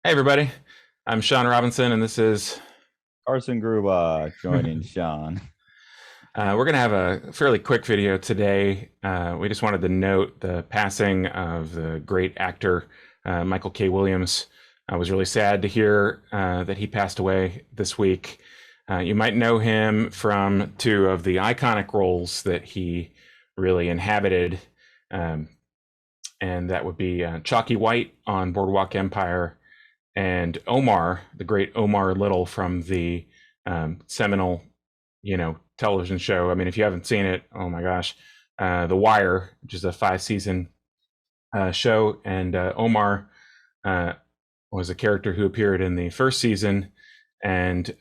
Hey everybody, I'm Sean Robinson, and this is Carson Gruba joining Sean. we're going to have a fairly quick video today. We just wanted to note the passing of the great actor Michael K. Williams. I was really sad to hear that he passed away this week. You might know him from two of the iconic roles that he really inhabited, um, and that would be Chalky White on Boardwalk Empire and Omar, the great Omar Little from the seminal, television show. I mean, if you haven't seen it, oh my gosh, The Wire, which is a 5-season show, and Omar uh, was a character who appeared in the first season and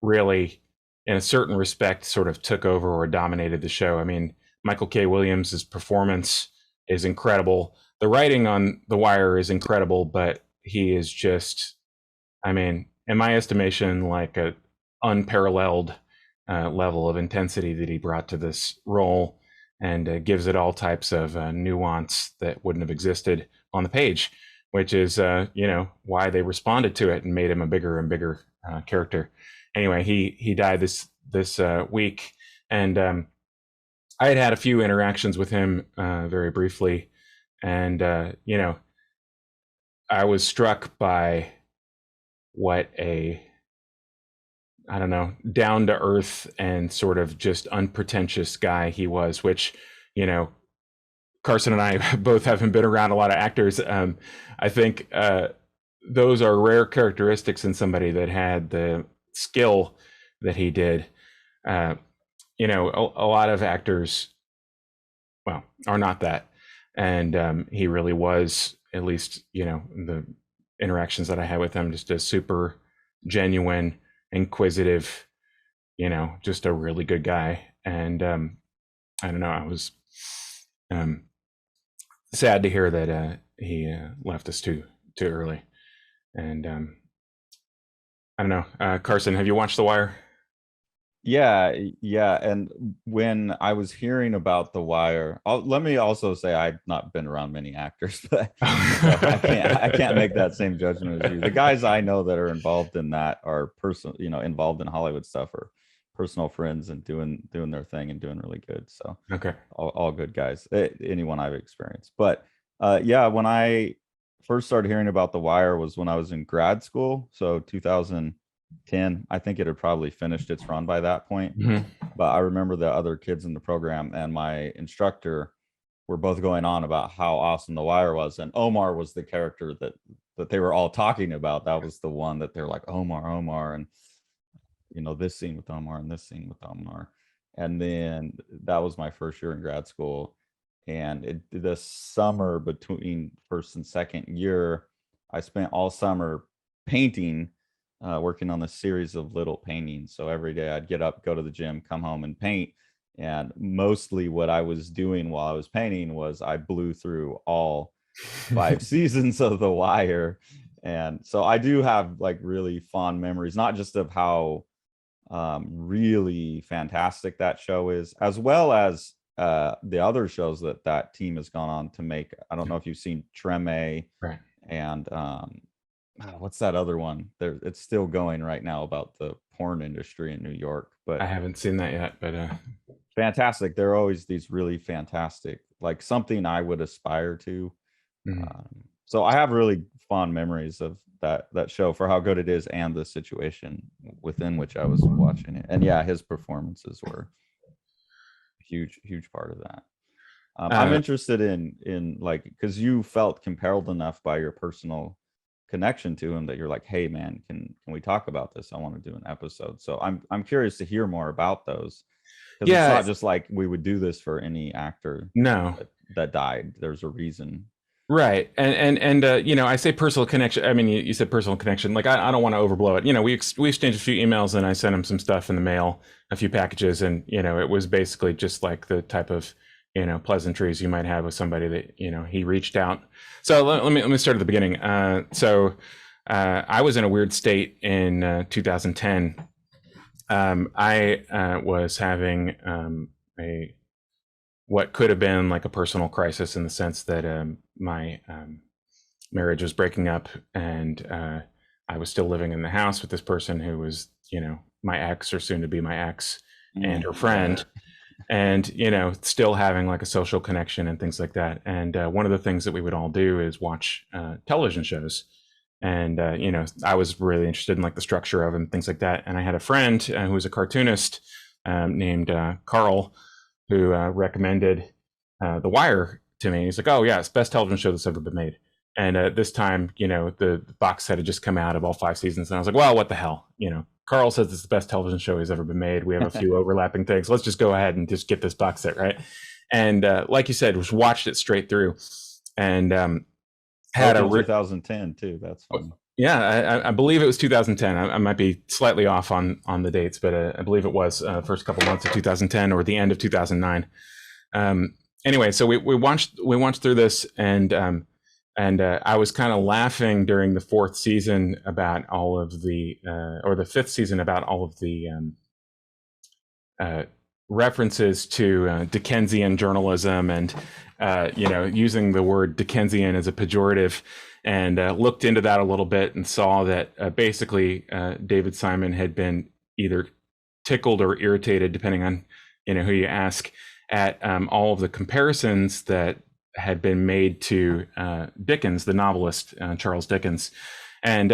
really, in a certain respect, sort of took over or dominated the show. I mean, Michael K. Williams's performance is incredible. The writing on The Wire is incredible, but he is just, I mean, in my estimation, like a unparalleled level of intensity that he brought to this role, and gives it all types of nuance that wouldn't have existed on the page, which is, why they responded to it and made him a bigger and bigger character. Anyway, he died this week, and I had had a few interactions with him very briefly, and I was struck by what a, I don't know, down to earth and sort of just unpretentious guy he was, which, you know, Carson and I both haven't been around a lot of actors. I think those are rare characteristics in somebody that had the skill that he did. Uh, a lot of actors, well, are not that. And he really was, at least, the interactions that I had with him, just a super genuine, inquisitive, just a really good guy. And I don't know, I was um, sad to hear that he left us too early. And I don't know, Carson, have you watched The Wire? Yeah. And when I was hearing about The Wire, let me also say I've not been around many actors, but so I can't make that same judgment as you. The guys I know that are involved in that are involved in Hollywood stuff, or personal friends and doing their thing and doing really good. So Okay. all good guys. Anyone I've experienced. But yeah, when I first started hearing about The Wire was when I was in grad school, so 2010. I think it had probably finished its run by that point. Mhm. But I remember the other kids in the program and my instructor were both going on about how awesome The Wire was, and Omar was the character that they were all talking about. That was the one that they're like, Omar, and this scene with Omar and this scene with Omar. And then that was my first year in grad school. And the summer between first and second year, I spent all summer painting, working on this series of little paintings. So every day I'd get up, go to the gym, come home and paint. And mostly what I was doing while I was painting was I blew through all 5 seasons of The Wire. And so I do have like really fond memories, not just of how really fantastic that show is, as well as the other shows that team has gone on to make. I don't know if you've seen Treme Right. and what's that other one? There, it's still going right now about the porn industry in New York, I but haven't seen that yet, but fantastic. There are always these really fantastic, like something I would aspire to. mhm. So I have really fond memories of that show for how good it is and the situation within which I was watching it. And yeah, his performances were a huge part of that. I'm Uh, interested in like, because you felt compelled enough by your personal connection to him that you're like, hey man, can we talk about this? I want to do an episode. So I'm curious to hear more about those, because it's yeah, not just like we would do this for any actor no, that died. There's a reason. right, and I say personal connection. I mean, you said personal connection. Like, I don't want to overblow it. We exchanged a few emails, and I sent him some stuff in the mail, a few packages, and it was basically just like the type of pleasantries you might have with somebody that he reached out. So let me start at the beginning. I was in a weird state in 2010. I was having a what could have been like a personal crisis, in the sense that my marriage was breaking up, and I was still living in the house with this person who was, my ex, or soon to be my ex, and her friend, and still having like a social connection and things like that. And one of the things that we would all do is watch television shows. And I was really interested in like the structure of them and things like that. And I had a friend who was a cartoonist named Carl, who recommended The Wire to me. He's like, "Oh yeah, it's the best television show that's ever been made." And this time, the box set had just come out of all 5 seasons, and I was like, "Well, what the hell?" Carl says it's the best television show he's ever been made. We have a few overlapping things. Let's just go ahead and just get this box set, right? And like you said, just watched it straight through, and had a 2010 too. That's fun. Yeah, I believe it was 2010. I might be slightly off on the dates, but I believe it was first couple months of 2010 or the end of 2009. Anyway, so we watched through this, and I was kind of laughing during the fourth season about all of the, or the fifth season about all of the references to Dickensian journalism, and using the word Dickensian as a pejorative, and looked into that a little bit and saw that basically David Simon had been either tickled or irritated, depending on who you ask, at all of the comparisons that had been made to Dickens, the novelist Charles Dickens. And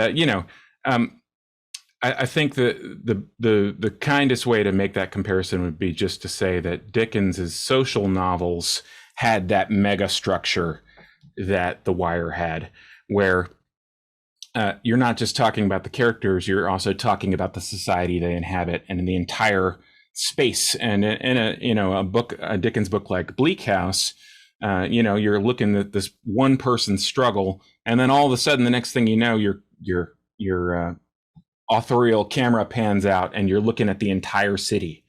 I think that the kindest way to make that comparison would be just to say that Dickens's social novels had that mega structure that The Wire had, where you're not just talking about the characters, you're also talking about the society they inhabit and the entire space. And in a Dickens book like Bleak House, you're looking at this one person's struggle, and then all of a sudden, the next thing you know, your authorial camera pans out, and you're looking at the entire city.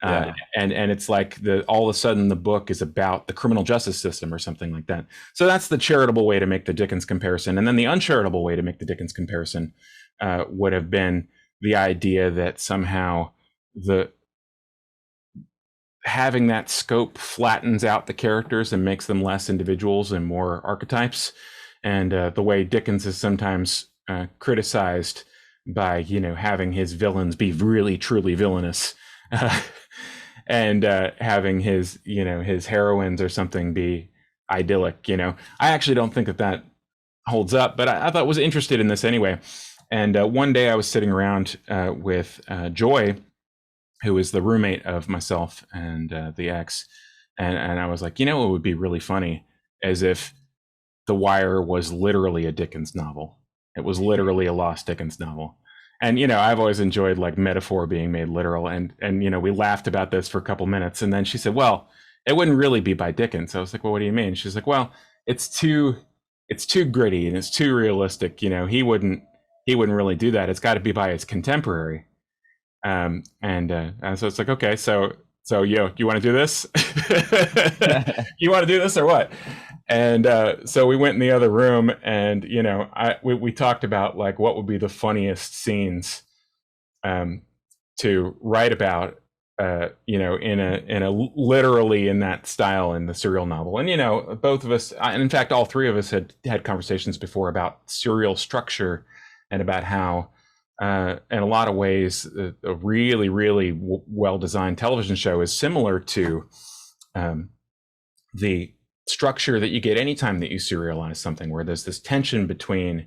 And it's like all of a sudden the book is about the criminal justice system or something like that. So that's the charitable way to make the Dickens comparison. And then the uncharitable way to make the Dickens comparison would have been the idea that somehow having that scope flattens out the characters and makes them less individuals and more archetypes. And the way Dickens is sometimes criticized by having his villains be really truly villainous. And having his heroines or something be idyllic. I actually don't think that holds up, but I thought was interested in this anyway. And one day I was sitting around with Joy, who is the roommate of myself and the ex, and I was like, it would be really funny as if The Wire was literally a Dickens novel. It was literally a lost Dickens novel. And I've always enjoyed like metaphor being made literal, and we laughed about this for a couple minutes, and then she said, "Well, it wouldn't really be by Dickens." I was like, "Well, what do you mean?" She's like, "Well, it's too gritty and it's too realistic. He wouldn't really do that. It's got to be by his contemporary." And so it's like, okay, so you want to do this? You want to do this or what? And so we went in the other room, and we talked about like what would be the funniest scenes to write about, in a literally in that style in the serial novel. And both of us, and in fact all three of us, had conversations before about serial structure, and about how in a lot of ways a really, really well-designed television show is similar to the structure that you get anytime that you serialize something, where there's this tension between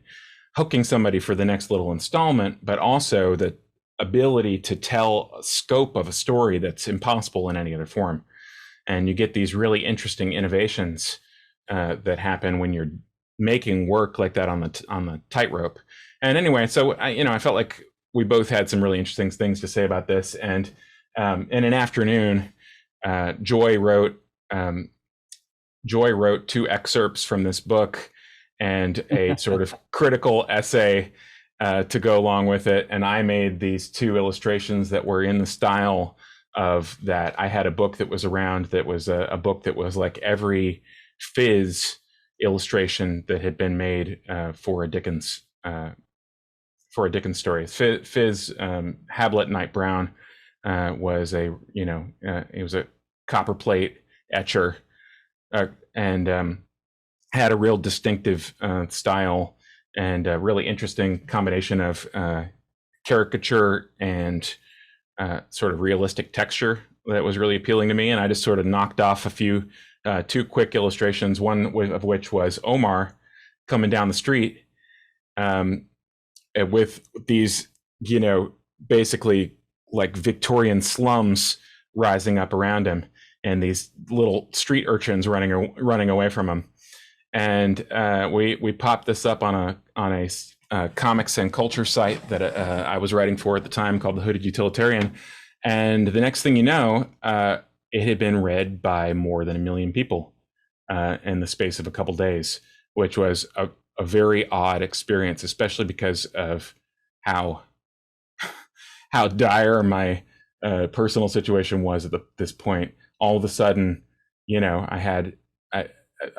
hooking somebody for the next little installment, but also the ability to tell a scope of a story that's impossible in any other form. And you get these really interesting innovations that happen when you're making work like that on the tightrope. And anyway, so I felt like we both had some really interesting things to say about this. And in an afternoon, Joy wrote 2 excerpts from this book and a sort of critical essay to go along with it. And I made these 2 illustrations that were in the style of that. I had a book that was around that was a book that was like every Fizz illustration that had been made for a Dickens story. Fizz Hablet Knight Brown was it was a copperplate etcher. And had a real distinctive style and a really interesting combination of caricature and sort of realistic texture that was really appealing to me. And I just sort of knocked off a few, two quick illustrations, one of which was Omar coming down the street with these, basically like Victorian slums rising up around him, and these little street urchins running away from him. And we popped this up on a comics and culture site that I was writing for at the time, called The Hooded Utilitarian. And the next thing you know, it had been read by more than 1 million people in the space of a couple days, which was a very odd experience, especially because of how dire my personal situation was at this point. All of a sudden, I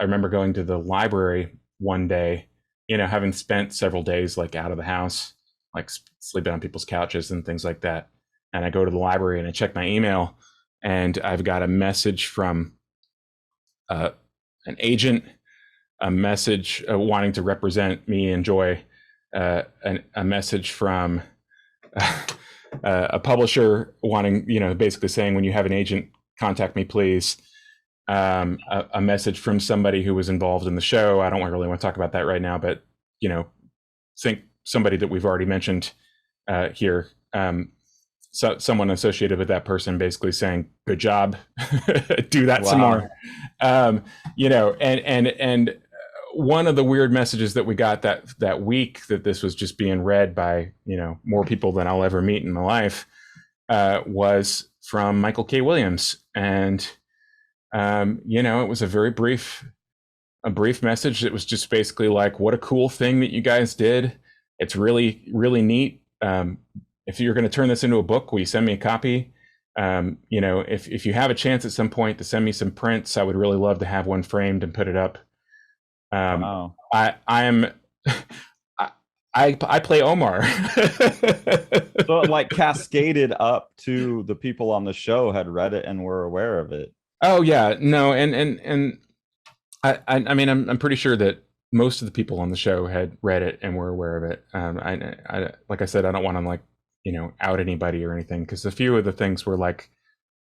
remember going to the library one day, having spent several days like out of the house, like sleeping on people's couches and things like that. And I go to the library and I check my email, and I've got a message from an agent, a message wanting to represent me and Joy, a message from a publisher wanting, basically saying, when you have an agent, contact me, please. A message from somebody who was involved in the show. I don't really want to talk about that right now, but think somebody that we've already mentioned here. So someone associated with that person basically saying, "Good job, do that some more." And one of the weird messages that we got that week that this was just being read by more people than I'll ever meet in my life was from Michael K. Williams, and it was a very brief message. It was just basically like, "What a cool thing that you guys did. It's really, really neat. If you're going to turn this into a book, will you send me a copy? If you have a chance at some point to send me some prints, I would really love to have one framed and put it up." Wow. I play Omar. So it like cascaded up to the people on the show had read it and were aware of it. Oh yeah, no, and I mean, I'm pretty sure that most of the people on the show had read it and were aware of it. I like I said, I don't want to out anybody or anything, because a few of the things were like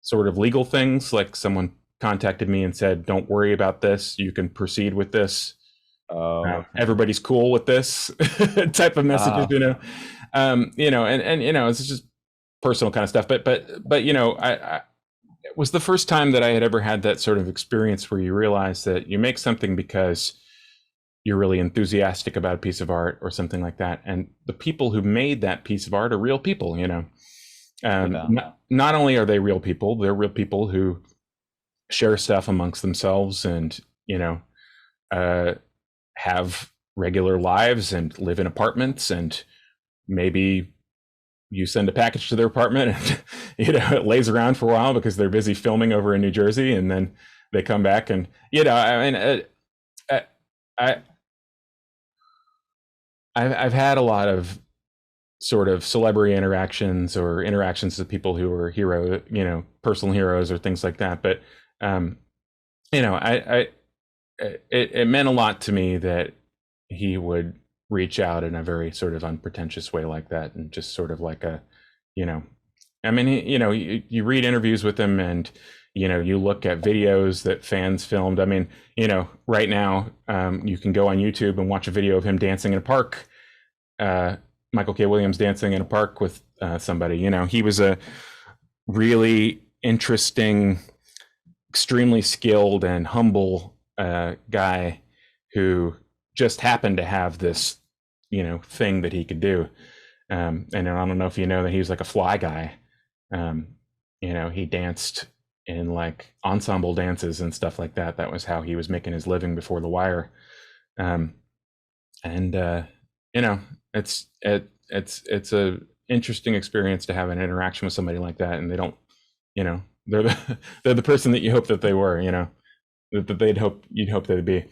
sort of legal things, like someone contacted me and said, "Don't worry about this, you can proceed with this. Everybody's cool with this," type of messages, and it's just personal kind of stuff. But it was the first time that I had ever had that sort of experience where you realize that you make something because you're really enthusiastic about a piece of art or something like that, and the people who made that piece of art are real people. Not only are they real people, they're real people who share stuff amongst themselves and have regular lives and live in apartments, and maybe you send a package to their apartment and it lays around for a while because they're busy filming over in New Jersey, and then they come back, and I've had a lot of sort of celebrity interactions or interactions with people who are personal heroes or things like that, but it meant a lot to me that he would reach out in a very sort of unpretentious way like that, and just sort of like you read interviews with him, and you look at videos that fans filmed. I mean, right now you can go on YouTube and watch a video of him dancing in a park, Michael K. Williams dancing in a park with somebody. He was a really interesting, extremely skilled and humble guy who just happened to have this thing that he could do. And I don't know if you know that he was like a fly guy. He danced in like ensemble dances and stuff like that. That was how he was making his living before The Wire. It's a interesting experience to have an interaction with somebody like that, and they don't, they're the person that you hope that they were, that you'd hope they'd be.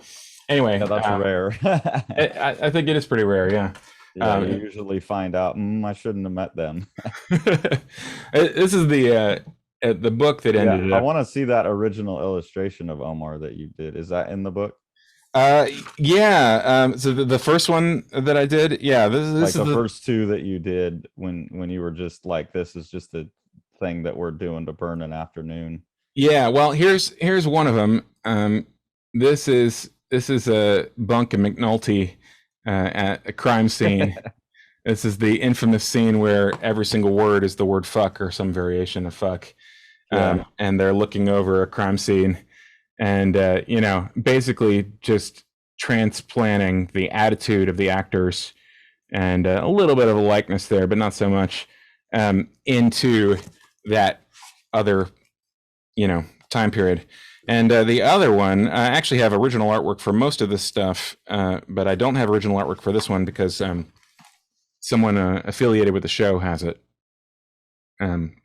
Anyway, that's rare. I think it is pretty rare. Yeah. You usually find out, I shouldn't have met them. This is the book that ended up. I want to see that original illustration of Omar that you did. Is that in the book? Uh, yeah. So the first one that I did, yeah, this Like is the the first two that you did when you were just like, this is just a thing that we're doing to burn an afternoon. yeah. Well, here's one of them. This is a Bunk and McNulty at a crime scene. This is the infamous scene where every single word is the word fuck or some variation of fuck. Yeah. And they're looking over a crime scene and, basically just transplanting the attitude of the actors and a little bit of a likeness there, but not so much, into that other, time period. And the other one, I actually have original artwork for most of this stuff, but I don't have original artwork for this one because someone affiliated with the show has it. Um,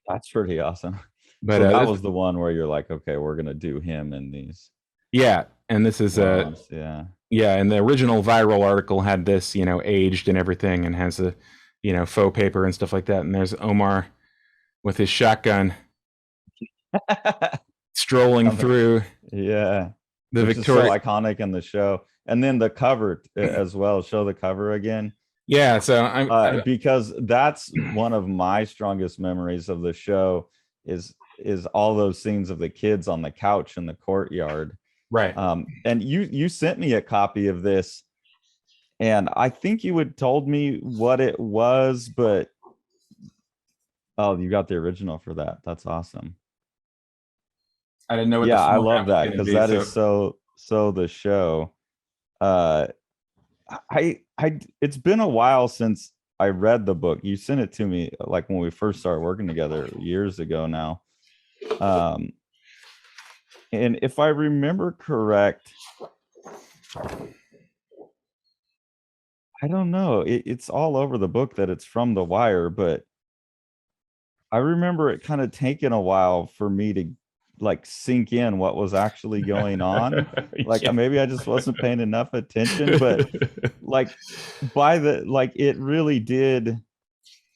That's pretty awesome. but So that was the one where you're like, okay, we're gonna do him in these yeah, and this is ones. Yeah. yeah, and the original viral article had this, aged and everything, and has a, faux paper and stuff like that. And there's Omar with his shotgun strolling through Yeah. the Which is so Victoria. iconic in the show. And then the cover as well. Show the cover again. Yeah, so Because that's one of my strongest memories of the show is all those scenes of the kids on the couch in the courtyard. right. And you sent me a copy of this, and I think you had told me what it was, but oh, you got the original for that. That's awesome. I didn't know what. Yeah, The I format love was that gonna because be, that so is so the show. Uh, it's been a while since I read the book. You sent it to me like when we first started working together years ago now. Um, and if I remember correct, I don't know. It's all over the book that it's from The Wire, but I remember it kind of taking a while for me to like sink in what was actually going on. Like yeah. maybe I just wasn't paying enough attention, but like by the like it really did.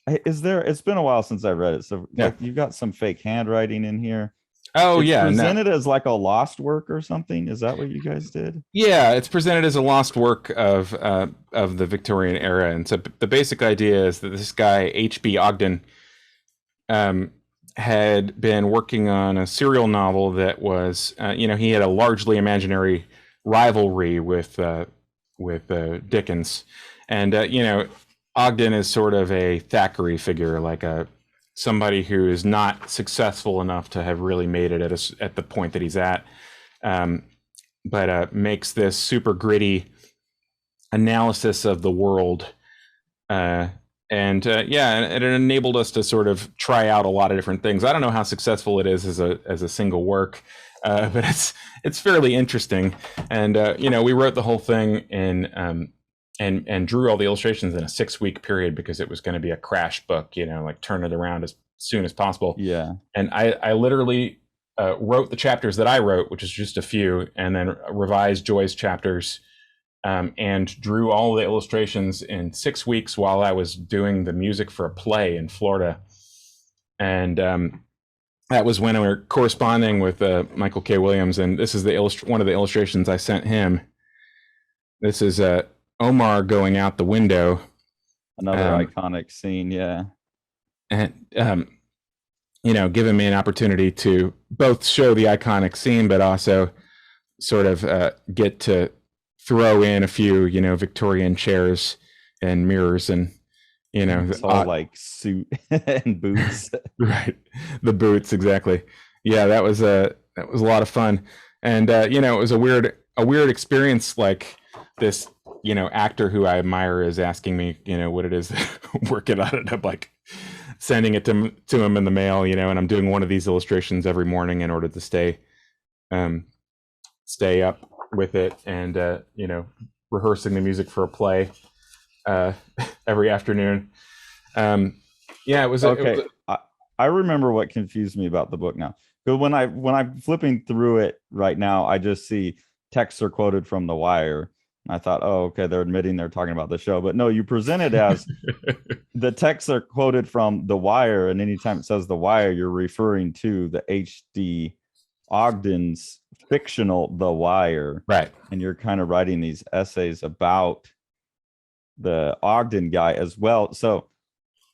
Is there? It's been a while since I read it, so Yeah. like you've got some fake handwriting in here. Oh It's yeah, no. presented as like a lost work or something. Is that what you guys did? Yeah, it's presented as a lost work of the Victorian era, and so the basic idea is that this guy H.B. Ogden um, had been working on a serial novel that was, he had a largely imaginary rivalry with Dickens, and Ogden is sort of a Thackeray figure, like a somebody who is not successful enough to have really made it at the point that he's at, um, but makes this super gritty analysis of the world. And it enabled us to sort of try out a lot of different things. I don't know how successful it is as a single work, but it's fairly interesting. And we wrote the whole thing in and drew all the illustrations in a 6-week period because it was going to be a crash book, like turn it around as soon as possible. Yeah. And I literally wrote the chapters that I wrote, which is just a few, and then revised Joy's chapters. And drew all the illustrations in 6 weeks while I was doing the music for a play in Florida. And that was when we were corresponding with Michael K. Williams. And this is one of the illustrations I sent him. This is Omar going out the window. Another iconic scene, yeah. And, giving me an opportunity to both show the iconic scene, but also sort of get to throw in a few, Victorian chairs and mirrors and, It's all like suit and boots. Right. The boots. Exactly. Yeah. That was a lot of fun. And, it was a weird experience. Like this, actor who I admire is asking me, what it is working on it. I'm like sending it to him in the mail, and I'm doing one of these illustrations every morning in order to stay up with it, and rehearsing the music for a play every afternoon. It was okay. I remember what confused me about the book now, because when I'm flipping through it right now, I just see texts are quoted from The Wire. I thought, oh, okay, they're admitting they're talking about the show, but no, you present it as the texts are quoted from The Wire, and anytime it says The Wire, you're referring to the H.D. Ogden's fictional The Wire, Right. and you're kind of writing these essays about the Ogden guy as well. So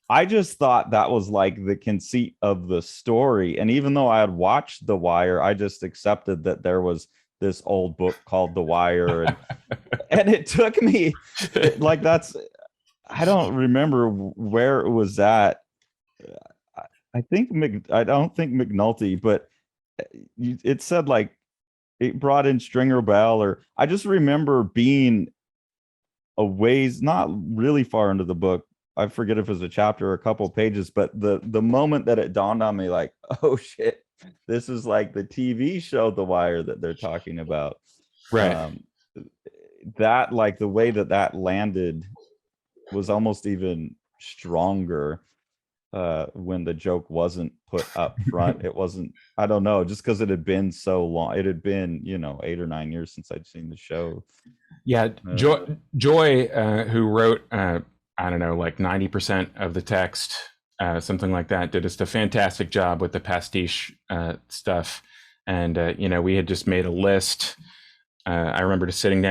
I just thought that was like the conceit of the story. And even though I had watched The Wire, I just accepted that there was this old book called The Wire. And it took me like that's, I don't remember where it was at. I think I don't think McNulty, but it said like it brought in Stringer Bell, or I just remember being a ways not really far into the book. I forget if it was a chapter or a couple of pages, but the moment that it dawned on me, like, oh shit, this is like the TV show The Wire that they're talking about. Right. That like the way that that landed was almost even stronger when the joke wasn't put up front. It wasn't, I don't know, just because it had been so long. It had been, 8 or 9 years since I'd seen the show. Yeah, Joy, who wrote, I don't know, like 90% of the text, something like that, did just a fantastic job with the pastiche stuff. And we had just made a list. I remember just sitting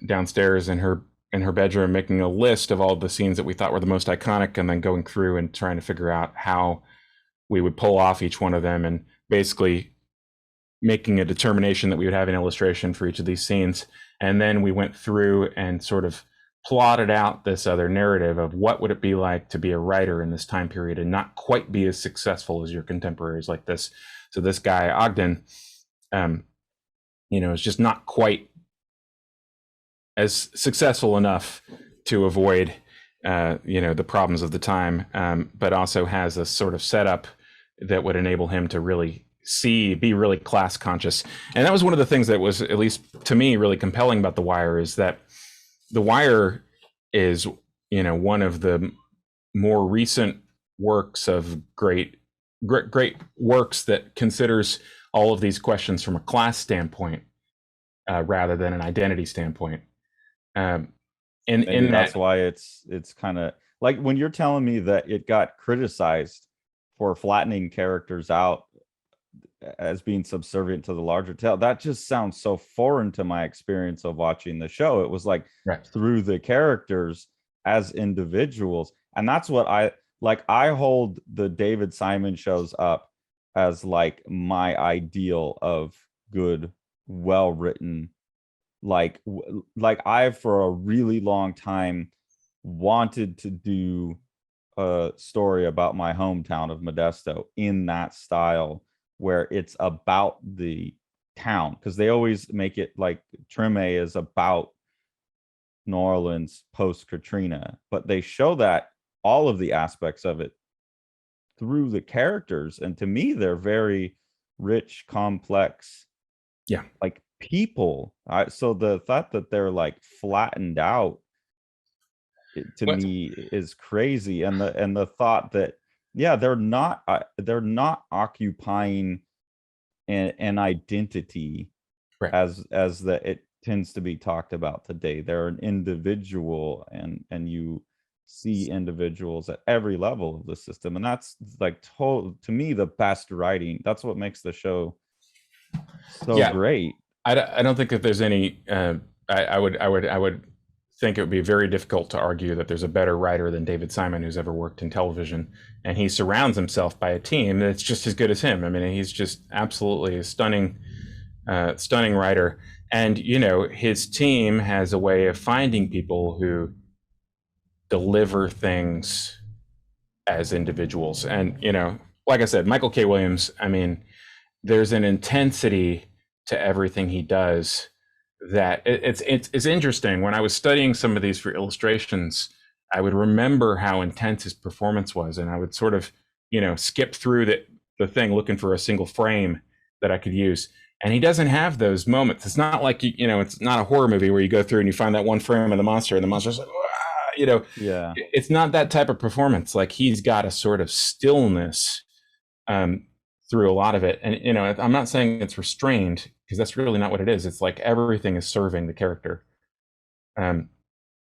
downstairs in her bedroom, making a list of all the scenes that we thought were the most iconic, and then going through and trying to figure out how we would pull off each one of them, and basically making a determination that we would have an illustration for each of these scenes. And then we went through and sort of plotted out this other narrative of what would it be like to be a writer in this time period and not quite be as successful as your contemporaries like this. So this guy, Ogden, is just not quite as successful enough to avoid, the problems of the time, but also has a sort of setup that would enable him to really be really class conscious. And that was one of the things that was, at least to me, really compelling about The Wire, is that The Wire is, one of the more recent works of great works that considers all of these questions from a class standpoint rather than an identity standpoint. And that's why it's kind of like when you're telling me that it got criticized for flattening characters out as being subservient to the larger tale, that just sounds so foreign to my experience of watching the show. It was like through the characters as individuals. And that's what I hold the David Simon shows up as like my ideal of good, well-written, like I've for a really long time wanted to do a story about my hometown of Modesto in that style, where it's about the town, because they always make it like Treme is about New Orleans post Katrina, but they show that all of the aspects of it through the characters, and to me they're very rich, complex, like people. So the thought that they're like flattened out to me is crazy, and the thought that they're not occupying an identity as it tends to be talked about today. They're an individual, and you see individuals at every level of the system, and that's like to me the best writing. That's what makes the show so great. I don't think that there's any. I would think it would be very difficult to argue that there's a better writer than David Simon who's ever worked in television, and he surrounds himself by a team that's just as good as him. I mean, he's just absolutely a stunning writer, and his team has a way of finding people who deliver things as individuals. And like I said, Michael K. Williams, I mean, there's an intensity to everything he does that it's interesting. When I was studying some of these for illustrations, I would remember how intense his performance was, and I would sort of skip through the thing looking for a single frame that I could use. And he doesn't have those moments. It's not like it's not a horror movie where you go through and you find that one frame of the monster, and the monster's like, it's not that type of performance. Like, he's got a sort of stillness through a lot of it. And I'm not saying it's restrained, because that's really not what it is. It's like everything is serving the character.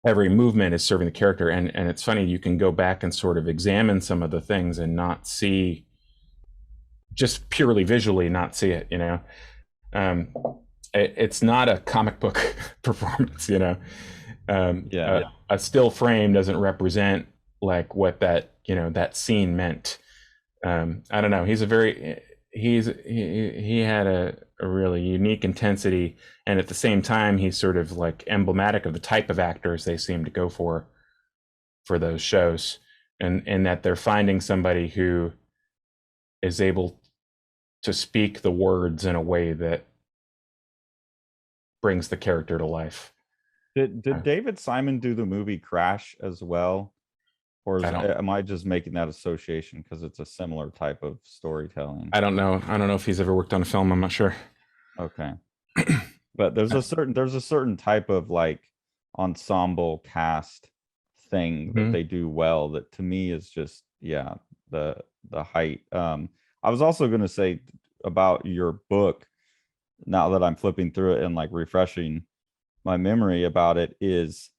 Every movement is serving the character. And it's funny, you can go back and sort of examine some of the things and not see, just purely visually, not see it, it's not a comic book performance, you know. Yeah. A still frame doesn't represent like what that, you know, that scene meant. I don't know. He had a really unique intensity, and at the same time, he's sort of like emblematic of the type of actors they seem to go for those shows, and that they're finding somebody who is able to speak the words in a way that brings the character to life. Did David Simon do the movie Crash as well? Or I don't am I just making that association because it's a similar type of storytelling? I don't know. I don't know if he's ever worked on a film. I'm not sure. Okay. But there's a certain type of like ensemble cast thing that Mhm. they do well that to me is just, yeah, the height. I was also going to say about your book, now that I'm flipping through it and like refreshing my memory about it, is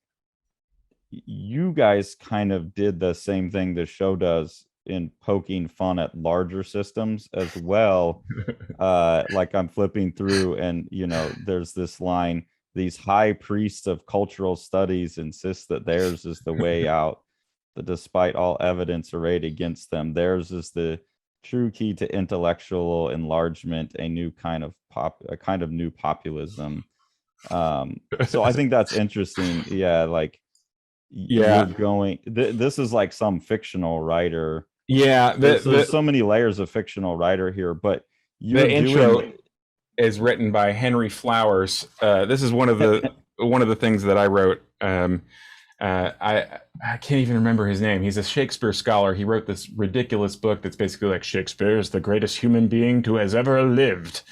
you guys kind of did the same thing the show does in poking fun at larger systems as well. Like I'm flipping through and, you know, there's this line: these high priests of cultural studies insist that theirs is the way out, that despite all evidence arrayed against them, theirs is the true key to intellectual enlargement, a kind of new populism. So I think that's interesting. Yeah, like you're Yeah, going this is like some fictional writer. yeah. There's so many layers of fictional writer here, but The you're intro doing is written by Henry Flowers. This is one of the things that I wrote. I can't even remember his name. He's a Shakespeare scholar. He wrote this ridiculous book that's basically like Shakespeare is the greatest human being who has ever lived.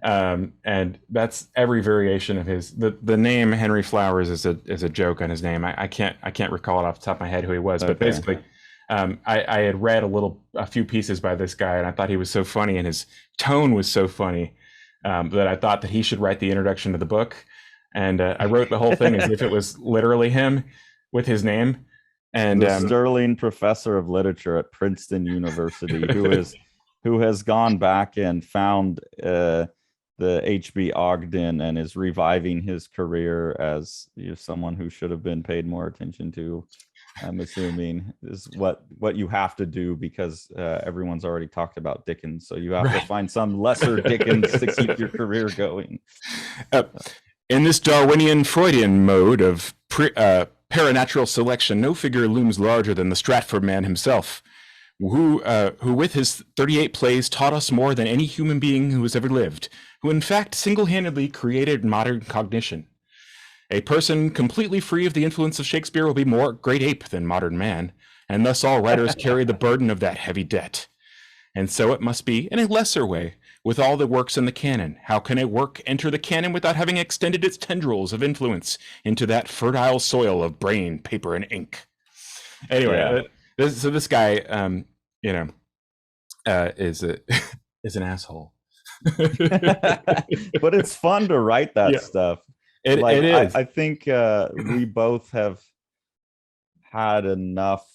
And that's every variation of his. The name Henry Flowers is a joke on his name. I can't recall it off the top of my head who he was, but okay. basically, I had read a few pieces by this guy, and I thought he was so funny, and his tone was so funny that I thought that he should write the introduction to the book. And I wrote the whole thing as if it was literally him with his name. And The sterling professor of literature at Princeton University, who has gone back and found the HB Ogden and is reviving his career as, you know, someone who should have been paid more attention to. I'm assuming is what you have to do because everyone's already talked about Dickens, so you have to find some lesser Dickens to keep your career going. uh, in this Darwinian Freudian mode of paranatural selection, no figure looms larger than the Stratford man himself, who with his 38 plays taught us more than any human being who has ever lived, who in fact single-handedly created modern cognition. A person completely free of the influence of Shakespeare will be more great ape than modern man, and thus all writers carry the burden of that heavy debt. And so it must be in a lesser way with all the works in the canon. How can a work enter the canon without having extended its tendrils of influence into that fertile soil of brain, paper, and ink? Anyway, Yeah. so this guy, you know, is is an asshole. But it's fun to write that Yeah, stuff. it Like is. I think we both have had enough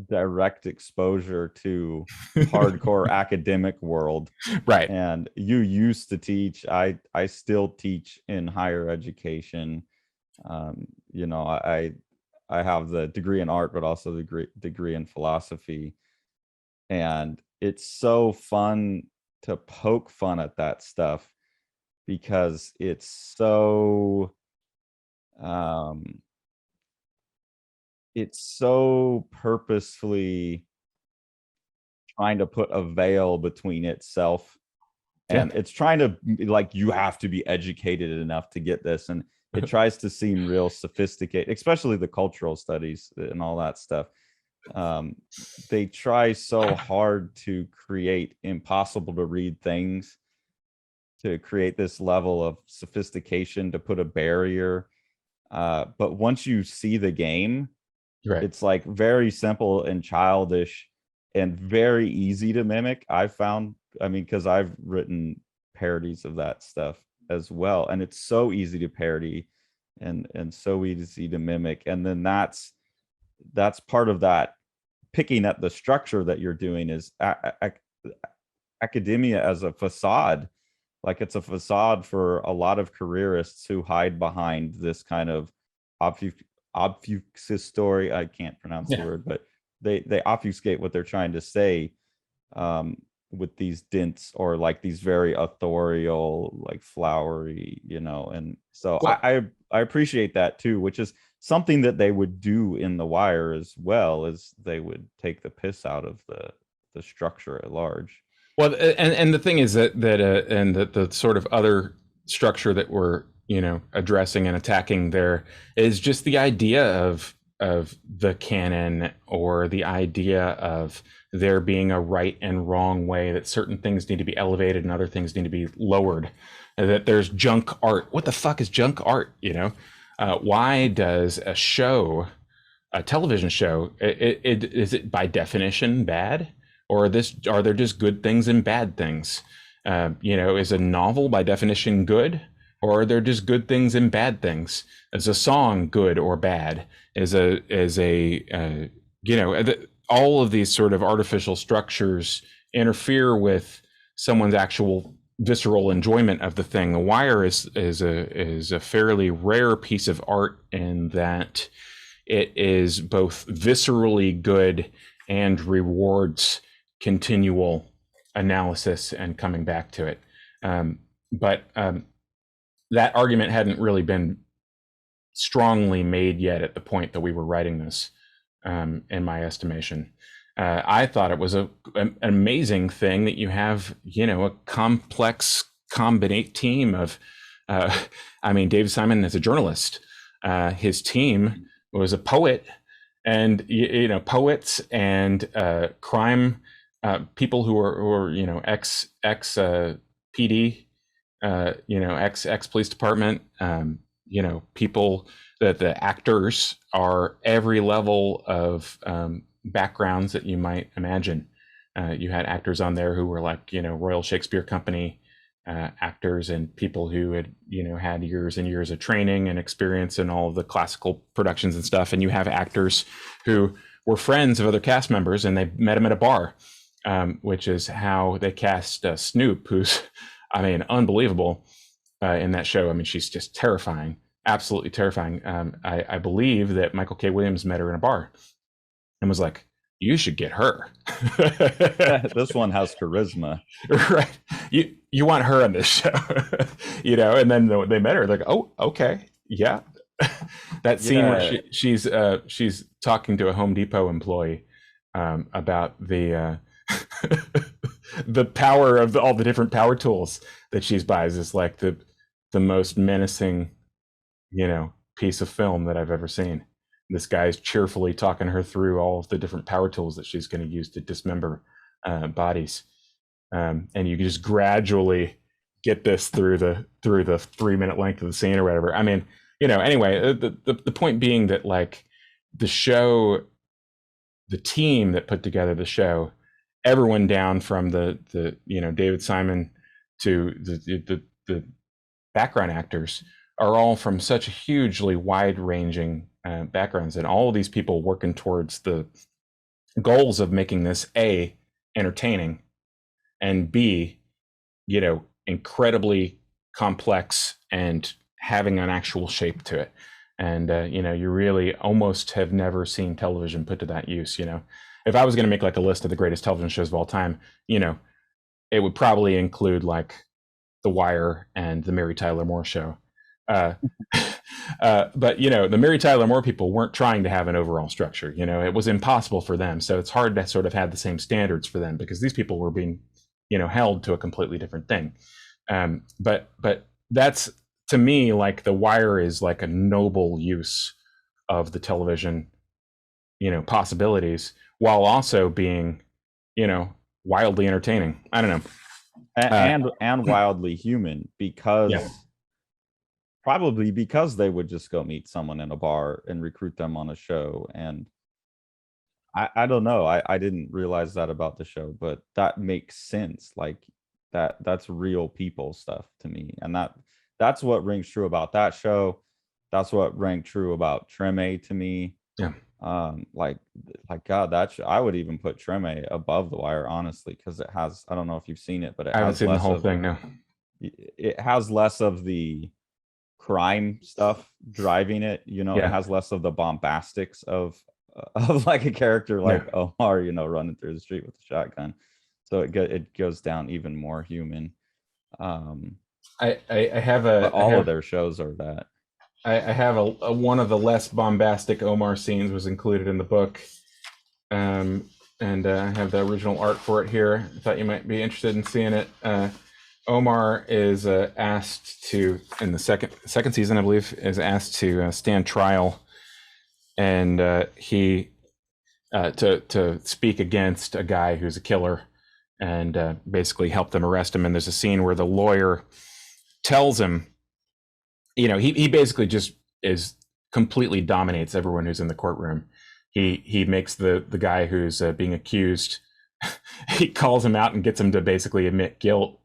direct exposure to hardcore academic world, Right. and you used to teach. I still teach in higher education. You know, I have the degree in art, but also the degree in philosophy, and it's so fun to poke fun at that stuff because um it's so purposefully trying to put a veil between itself, Yeah. and it's trying to like, you have to be educated enough to get this, and it tries to seem real sophisticated, especially the cultural studies and all that stuff. They try so hard to create impossible to read things, to create this level of sophistication, to put a barrier. But once you see the game, Right. it's like very simple and childish and very easy to mimic. I've found, I mean, because I've written parodies of that stuff as well, and it's so easy to parody and so easy to mimic. And then that's part of that, picking at the structure that you're doing is academia as a facade. Like it's a facade for a lot of careerists who hide behind this kind of obfu- obfuscatory. I can't pronounce the Yeah. word, but they obfuscate what they're trying to say, um, with these dints or like these very authorial, like flowery, and so Well, I appreciate that too, which is something that they would do in The Wire as well, as they would take the piss out of the structure at large. Well, and the thing is and the sort of other structure that we're addressing and attacking there is just the idea of the canon, or the idea of there being a right and wrong way that certain things need to be elevated and other things need to be lowered, and that there's junk art. What the fuck is junk art? Why does a television show, is it by definition bad, or are there just good things and bad things? Is a novel by definition good, or are there just good things and bad things? Is a song good or bad? All of these sort of artificial structures interfere with someone's actual visceral enjoyment of the thing. The Wire is a fairly rare piece of art in that it is both viscerally good and rewards continual analysis and coming back to it. But that argument hadn't really been strongly made yet at the point that we were writing this, in my estimation. I thought it was an amazing thing that you have, a complex combinate team of, David Simon is a journalist. His team was a poet, and poets and crime people who are ex PD, ex police department, people that the actors are every level of backgrounds that you might imagine. You had actors on there who were like Royal Shakespeare Company actors, and people who had had years and years of training and experience in all of the classical productions and stuff. And you have actors who were friends of other cast members, and they met him at a bar, which is how they cast Snoop, who's unbelievable in that show. She's just terrifying, absolutely terrifying. I believe that Michael K. Williams met her in a bar and was like, "You should get her." This one has charisma. Right. You want her on this show. And then they met her, like, "Oh, okay, yeah." That scene where she's talking to a Home Depot employee about the the power of all the different power tools that she buys is like the most menacing piece of film that I've ever seen. This guy's cheerfully talking her through all of the different power tools that she's going to use to dismember bodies, and you can just gradually get this through the 3-minute length of the scene or whatever. Anyway, the point being that, like, the show, the team that put together the show, everyone down from the David Simon to the background actors are all from such hugely wide-ranging backgrounds, and all of these people working towards the goals of making this A, entertaining, and B, incredibly complex and having an actual shape to it. And you really almost have never seen television put to that use. If I was going to make like a list of the greatest television shows of all time, it would probably include like The Wire and the Mary Tyler Moore Show. But the Mary Tyler Moore people weren't trying to have an overall structure. It was impossible for them. So it's hard to sort of have the same standards for them, because these people were being held to a completely different thing. But that's, to me, like, The Wire is like a noble use of the television possibilities, while also being wildly entertaining. I don't know. And wildly human, because probably because they would just go meet someone in a bar and recruit them on a show. And I don't know, I didn't realize that about the show, but that makes sense. Like, that's real people stuff to me, and that's what rings true about that show. That's what rang true about Treme to me. Yeah. Like God, I would even put Treme above The Wire, honestly, because it has, I don't know if you've seen it, but it I haven't has seen the less whole of thing. No. it has less of the crime stuff driving it. It Yeah. has less of the bombastics of like a character Yeah. like Omar, running through the street with a shotgun. So it goes down even more human. Um, I have but I all of have their shows are that. I have a one of the less bombastic Omar scenes was included in the book, um, and I have the original art for it here. I thought you might be interested in seeing it. Omar is asked to, in the second season, I believe, is asked to stand trial, and he to speak against a guy who's a killer, and basically help them arrest him. And there's a scene where the lawyer tells him, he basically just is completely dominates everyone who's in the courtroom. He makes the guy who's being accused, he calls him out and gets him to basically admit guilt.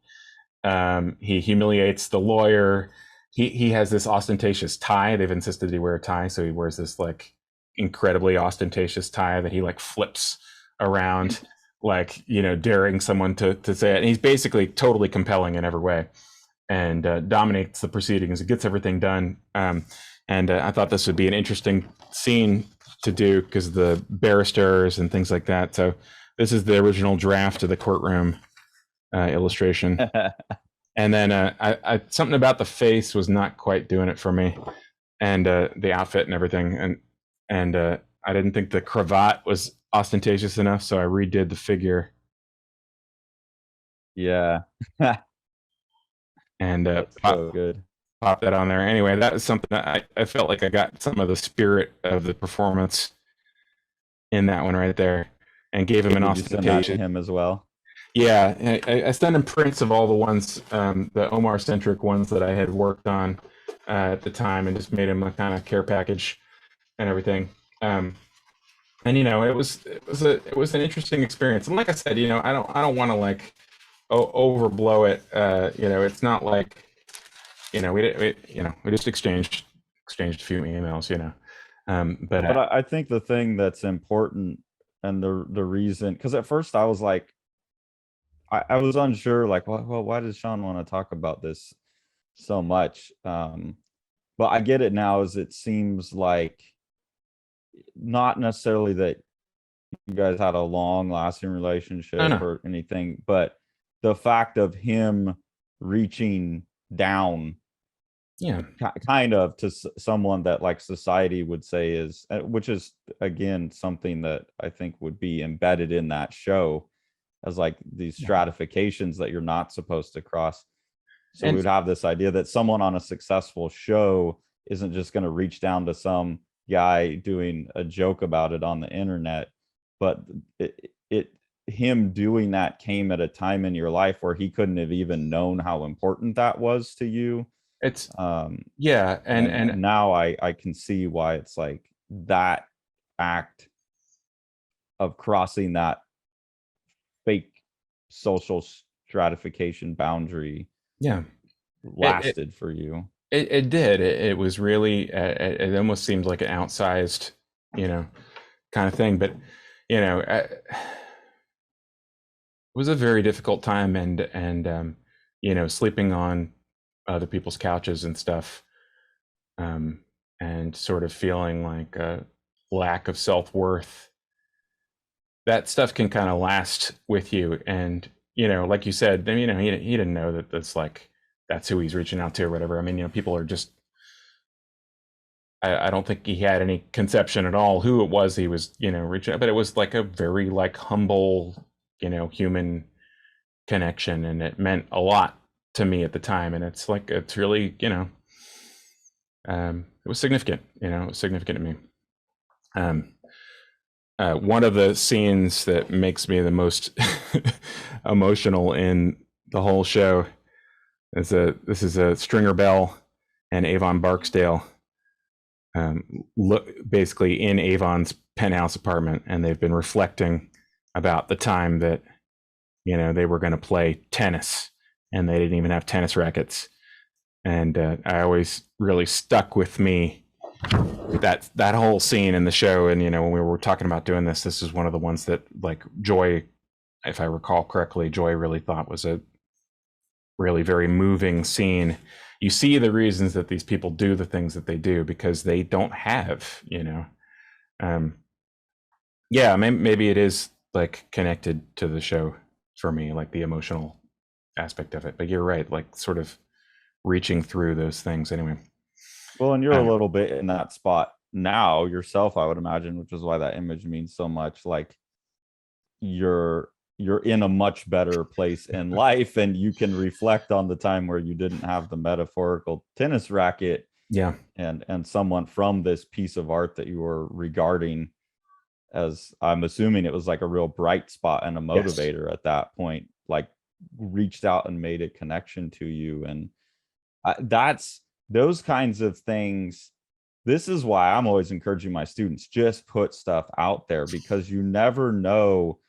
He humiliates the lawyer. He has this ostentatious tie. They've insisted he wear a tie, so he wears this like incredibly ostentatious tie that he like flips around, like daring someone to say it. And he's basically totally compelling in every way, and dominates the proceedings. It gets everything done. And I thought this would be an interesting scene to do because of the barristers and things like that. So this is the original draft of the courtroom illustration. And then I something about the face was not quite doing it for me, and the outfit and everything, and I didn't think the cravat was ostentatious enough, so I redid the figure. Yeah. And That's so good. pop that on there. Anyway, that was something that I felt like I got some of the spirit of the performance in that one right there, and gave him an Did you send that to ostentatious. him as well? Yeah, I sent him prints of all the ones, the Omar centric ones that I had worked on at the time, and just made him a kind of care package and everything. And it was an interesting experience. And like I said, I don't want to like overblow it. It's not like we just exchanged a few emails. But But I think the thing that's important, and the reason, because at first I was like, I was unsure, like, well, why does Sean want to talk about this so much? But I get it now, as it seems like not necessarily that you guys had a long lasting no, relationship no, or anything, but the fact of him reaching down yeah, kind of to someone that like society would say is, which is again something that I think would be embedded in that show as like these yeah. stratifications that you're not supposed to cross. So we And would have this idea that someone on a successful show isn't just going to reach down to some guy doing a joke about it on the internet, but it him doing that came at a time in your life where he couldn't have even known how important that was to you. it's um yeah, and now I can see why it's like that act of crossing that fake social stratification boundary yeah, it, lasted for you. it did. It was really, it almost seemed like an outsized, you know, kind of thing. But, it was a very difficult time, and sleeping on other people's couches and stuff, um, and sort of feeling like a lack of self-worth. That stuff can kind of last with you. And, like you said, he didn't know that that's who he's reaching out to or whatever. I mean, people are just, I don't think he had any conception at all who it was he was, reaching out, but it was like a very like humble, human connection. And it meant a lot to me at the time. And it's really, it was significant, it was significant to me. One of the scenes that makes me the most emotional in the whole show this is a Stringer Bell and Avon Barksdale, look basically in Avon's penthouse apartment, and they've been reflecting about the time that they were going to play tennis, and they didn't even have tennis rackets. And I always really stuck with me that whole scene in the show. And when we were talking about doing this is one of the ones that like Joy, if I recall correctly, Joy really thought was really very moving scene. You see the reasons that these people do the things that they do because they don't have, um, yeah, maybe it is like connected to the show for me, like the emotional aspect of it. But you're right, like sort of reaching through those things anyway. Well, and you're a Um, little bit in that spot now yourself, I would imagine, which is why that image means so much. Like you're you're in a much better place in life, and you can reflect on the time where you didn't have the metaphorical tennis racket, yeah. and someone from this piece of art that you were regarding as, I'm assuming it was like a real bright spot and a Yes. motivator at that point, like reached out and made a connection to you. And that's those kinds of things. This is why I'm always encouraging my students, just put stuff out there, because you never know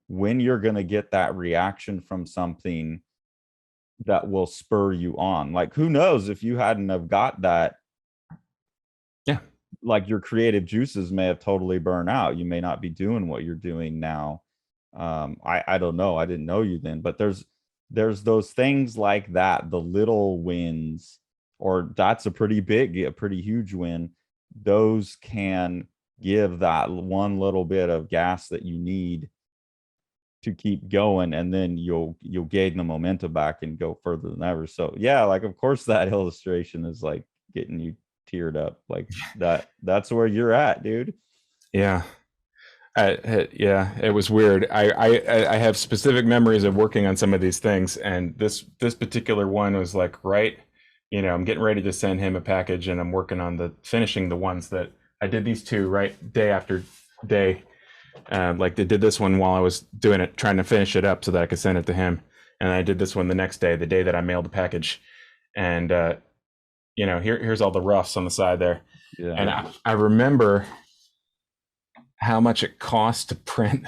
when you're going to get that reaction from something that will spur you on. Like, who knows, if you hadn't have got that, Yeah. like your creative juices may have totally burned out. You may not be doing what you're doing now. I don't know, I didn't know you then, but there's those things like that, the little wins, or that's a pretty huge win. Those can give that one little bit of gas that you need to keep going, and then you'll gain the momentum back and go further than ever. So yeah, like of course that illustration is like getting you teared up, like that's where you're at, dude. Yeah. Yeah, it was weird. I have specific memories of working on some of these things, and this particular one was like right, I'm getting ready to send him a package, and I'm working on the finishing the ones that I did these two right day after day. Like they did this one while I was doing it, trying to finish it up so that I could send it to him, and I did this one the next day, the day that I mailed the package, and here's all the roughs on the side there, Yeah. and I remember how much it cost to print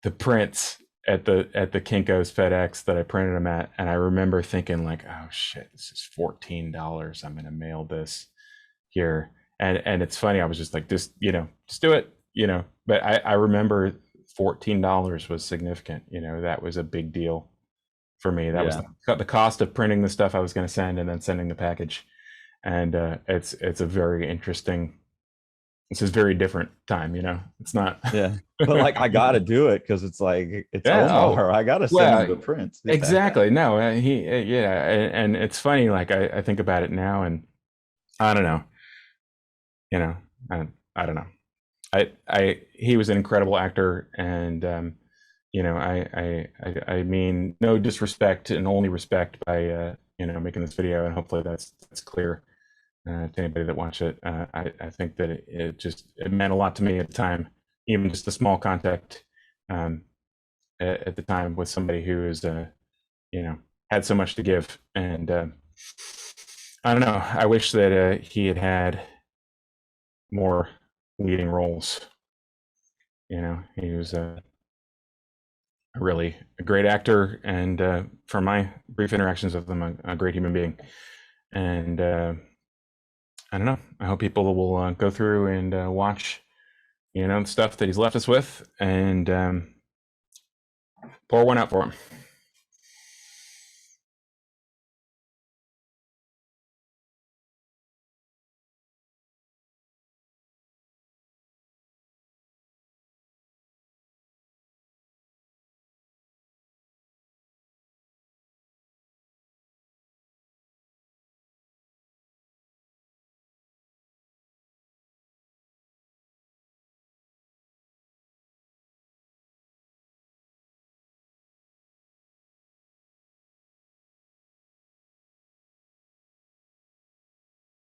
the prints at the Kinko's FedEx that I printed them at, and I remember thinking like, oh shit, this is $14. I'm gonna mail this here, and it's funny. I was just like, just do it, But I remember $14 was significant. That was a big deal for me. That was Yeah. the cost of printing the stuff I was going to send and then sending the package, and it's a very interesting. This is very different time. It's not. Yeah. But like I gotta do it because it's like it's Yeah. Oh, Omar. I gotta send him the well, prints. Yeah. exactly. No, yeah, and it's funny. Like I think about it now, and I don't know. You know, I don't know. He was an incredible actor, and I mean no disrespect and only respect by making this video, and hopefully that's clear to anybody that watched it. I think that it meant a lot to me at the time, even just a small contact um, at the time with somebody who is had so much to give, and I don't know. I wish that he had had more leading roles. He was really a great actor, and from my brief interactions with him, a great human being. And I don't know. I hope people will go through and watch, the stuff that he's left us with, and pour one out for him.